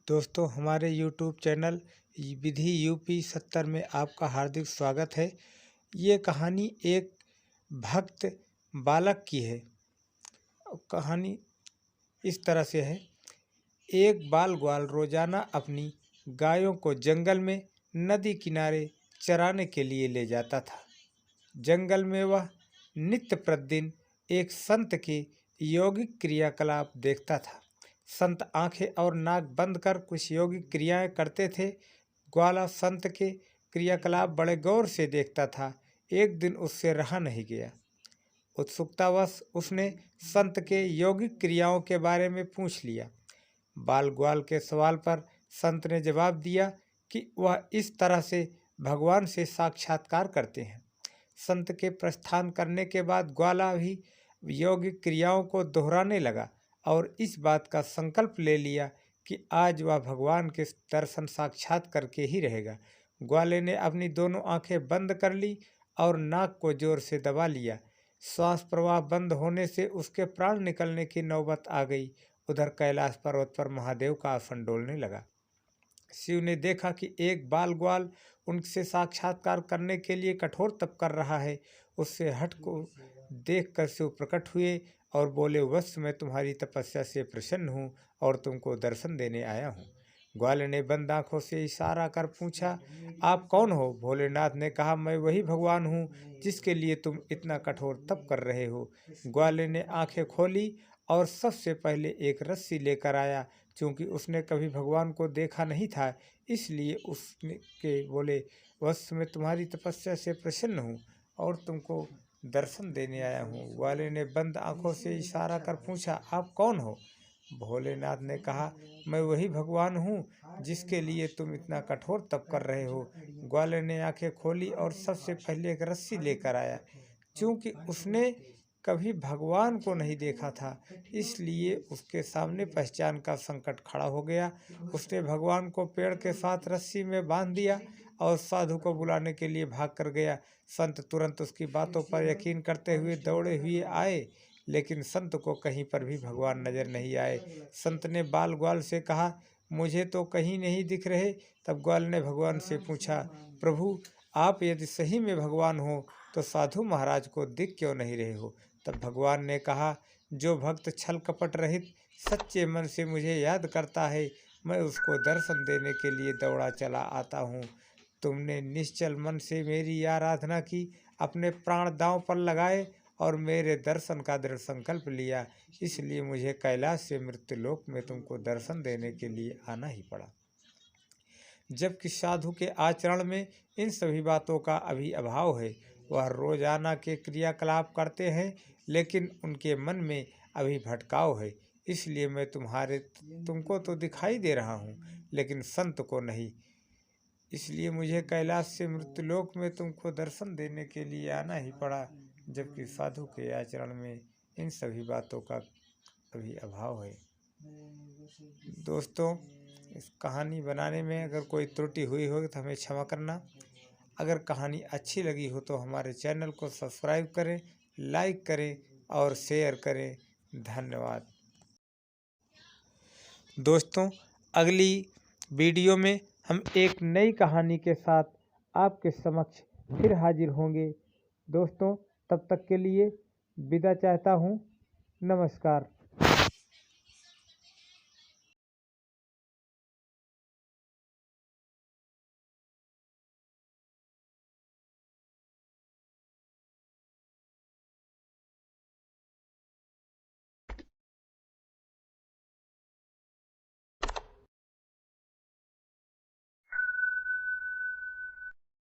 दोस्तों, हमारे YouTube channel विधि UP 70 में आपका हार्दिक स्वागत है। ये कहानी एक भक्त बालक की है। कहानी इस तरह से है। एक बाल ग्वाल रोजाना अपनी गायों को जंगल में नदी किनारे चराने के लिए ले जाता था। जंगल में वह नित्य प्रतिदिन एक संत के यौगिक क्रियाकलाप देखता था। संत आंखें और नाक बंद कर कुछ यौगिक क्रियाएं करते थे। ग्वाला संत के क्रियाकलाप बड़े गौर से देखता था। एक दिन उससे रहा नहीं गया। उत्सुकतावश उसने संत के यौगिक क्रियाओं के बारे में पूछ लिया। बाल ग्वाल के सवाल पर संत ने जवाब दिया कि वह इस तरह से भगवान से साक्षात्कार करते हैं। संत के प्रस्थान करने के बाद ग्वाला भी यौगिक क्रियाओं को दोहराने लगा और इस बात का संकल्प ले लिया कि आज वह भगवान के दर्शन साक्षात करके ही रहेगा। ग्वाले ने अपनी दोनों आंखें बंद कर ली और नाक को जोर से दबा लिया। श्वास प्रवाह बंद होने से उसके प्राण निकलने की नौबत आ गई। उधर कैलाश पर्वत पर महादेव का आसन डोलने लगा। शिव ने देखा कि एक बाल ग्वाल उनसे साक्षात्कार करने के लिए कठोर तप कर रहा है। उससे हट को देखकर शिव प्रकट हुए और बोले, वत्स मैं तुम्हारी तपस्या से प्रसन्न हूँ और तुमको दर्शन देने आया हूँ। ग्वाल ने बंद आंखों से इशारा कर पूछा, आप कौन हो? भोलेनाथ ने कहा, मैं वही भगवान हूँ जिसके लिए तुम इतना कठोर तप कर रहे हो। ग्वाल ने आंखें खोली और सबसे पहले एक रस्सी लेकर आया। क्योंकि उसने कभी भगवान को देखा नहीं था, इसलिए उसने के बोले, वत्स मैं तुम्हारी तपस्या से प्रसन्न हूँ और तुमको दर्शन देने आया हूँ। ग्वाले ने बंद आंखों से इशारा कर पूछा, आप कौन हो? भोलेनाथ ने कहा, मैं वही भगवान हूँ जिसके लिए तुम इतना कठोर तप कर रहे हो। ग्वाले ने आंखें खोली और सबसे पहले एक रस्सी लेकर आया। क्योंकि उसने कभी भगवान को नहीं देखा था, इसलिए उसके सामने पहचान का संकट खड़ा हो गया। उसने भगवान को पेड़ के साथ रस्सी में बांध दिया और साधु को बुलाने के लिए भाग कर गया। संत तुरंत उसकी बातों पर यकीन करते हुए दौड़े हुए आए, लेकिन संत को कहीं पर भी भगवान नजर नहीं आए। संत ने बाल ग्वाल से कहा, मुझे तो कहीं नहीं दिख रहे। तब ग्वाल ने भगवान से पूछा, प्रभु आप यदि सही में भगवान हो तो साधु महाराज को दिख क्यों नहीं रहे हो? तब भगवान ने कहा, जो भक्त छल कपट रहित सच्चे मन से मुझे याद करता है, मैं उसको दर्शन देने के लिए दौड़ा चला आता हूँ। तुमने निश्चल मन से मेरी आराधना की, अपने प्राण दांव पर लगाए और मेरे दर्शन का दृढ़ संकल्प लिया, इसलिए मुझे कैलाश से मृत्युलोक में तुमको दर्शन देने के लिए आना ही पड़ा। जबकि साधु के आचरण में इन सभी बातों का अभी अभाव है। वह रोजाना के क्रियाकलाप करते हैं, लेकिन उनके मन में अभी भटकाव है। इसलिए मैं तुमको तो दिखाई दे रहा हूँ, लेकिन संत को नहीं। इसलिए मुझे कैलाश से मृत्युलोक में तुमको दर्शन देने के लिए आना ही पड़ा। जबकि साधु के आचरण में इन सभी बातों का अभी अभाव है। दोस्तों, इस कहानी बनाने में अगर कोई त्रुटि हुई हो तो हमें क्षमा करना। अगर कहानी अच्छी लगी हो तो हमारे चैनल को सब्सक्राइब करें, लाइक करें और शेयर करें। धन्यवाद। दोस्तों, अगली वीडियो में हम एक नई कहानी के साथ आपके समक्ष फिर हाजिर होंगे। दोस्तों, तब तक के लिए विदा चाहता हूँ। नमस्कार।